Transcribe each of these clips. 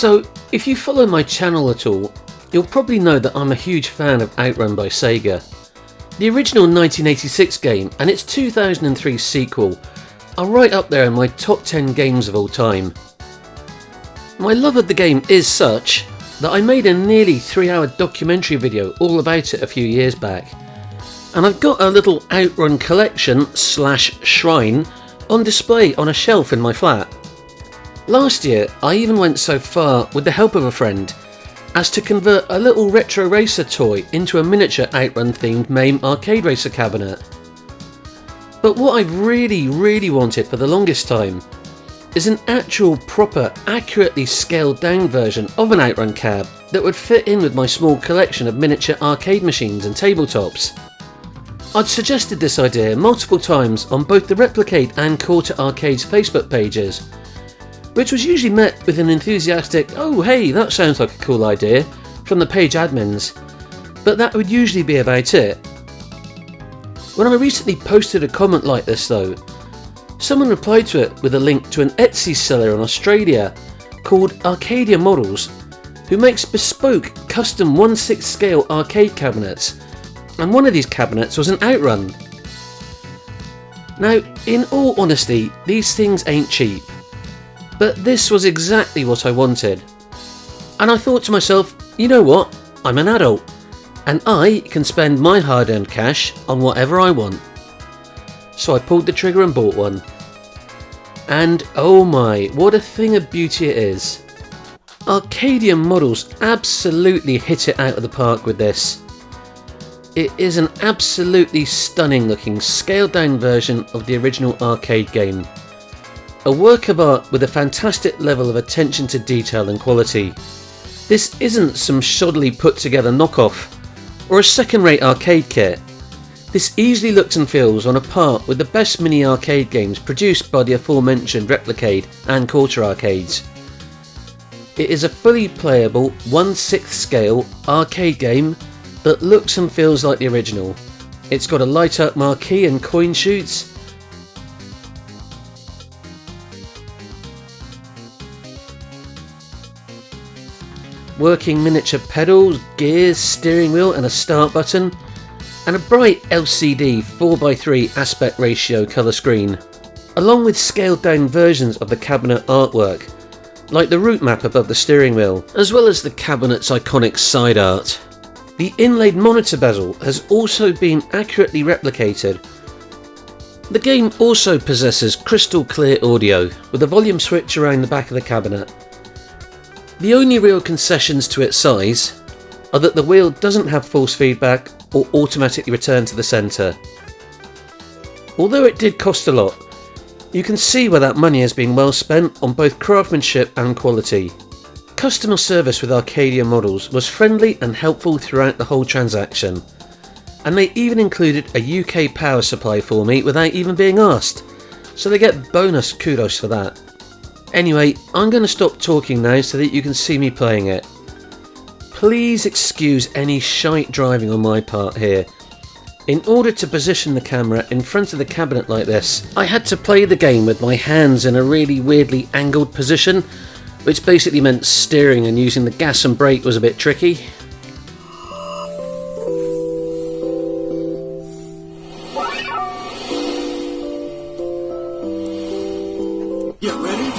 So, if you follow my channel at all, you'll probably know that I'm a huge fan of OutRun by Sega. The original 1986 game and its 2003 sequel are right up there in my top 10 games of all time. My love of the game is such that I made a nearly 3-hour documentary video all about it a few years back. And I've got a little OutRun collection / shrine on display on a shelf in my flat. Last year I even went so far, with the help of a friend, as to convert a little retro racer toy into a miniature OutRun themed MAME arcade racer cabinet. But what I've really wanted for the longest time is an actual proper, accurately scaled down version of an OutRun cab that would fit in with my small collection of miniature arcade machines and tabletops. I'd suggested this idea multiple times on both the Replicade and Quarter Arcade's Facebook pages, which was usually met with an enthusiastic "oh hey, that sounds like a cool idea" from the page admins, but that would usually be about it. When I recently posted a comment like this though, someone replied to it with a link to an Etsy seller in Australia called Arcadia Models, who makes bespoke, custom 1/6 scale arcade cabinets, and one of these cabinets was an OutRun. Now, in all honesty, these things ain't cheap, but this was exactly what I wanted. And I thought to myself, you know what, I'm an adult, and I can spend my hard-earned cash on whatever I want. So I pulled the trigger and bought one. And oh my, what a thing of beauty it is. Arcadia Models absolutely hit it out of the park with this. It is an absolutely stunning looking scaled down version of the original arcade game. A work of art with a fantastic level of attention to detail and quality. This isn't some shoddily put together knockoff or a second rate arcade kit. This easily looks and feels on a par with the best mini arcade games produced by the aforementioned Replicade and Quarter Arcades. It is a fully playable 1/6 scale arcade game that looks and feels like the original. It's got a light up marquee and coin chutes, working miniature pedals, gears, steering wheel and a start button, and a bright LCD 4:3 aspect ratio colour screen, along with scaled down versions of the cabinet artwork, like the route map above the steering wheel, as well as the cabinet's iconic side art. The inlaid monitor bezel has also been accurately replicated. The game also possesses crystal clear audio, with a volume switch around the back of the cabinet. The only real concessions to its size are that the wheel doesn't have force feedback or automatically return to the centre. Although it did cost a lot, you can see where that money has been well spent on both craftsmanship and quality. Customer service with Arcadia Models was friendly and helpful throughout the whole transaction, and they even included a UK power supply for me without even being asked, so they get bonus kudos for that. Anyway, I'm going to stop talking now so that you can see me playing it. Please excuse any shite driving on my part here. In order to position the camera in front of the cabinet like this, I had to play the game with my hands in a really weirdly angled position, which basically meant steering and using the gas and brake was a bit tricky. You ready?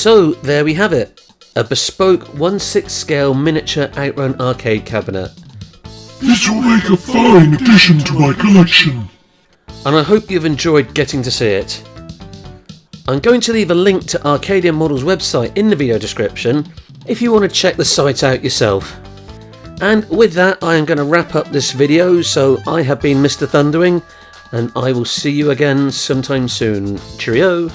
So there we have it, a bespoke 1/6 scale miniature OutRun arcade cabinet. This will make a fine addition to my collection. And I hope you've enjoyed getting to see it. I'm going to leave a link to Arcadia Models' website in the video description if you want to check the site out yourself. And with that, I am going to wrap up this video, so I have been Mr. Thundering, and I will see you again sometime soon. Cheerio!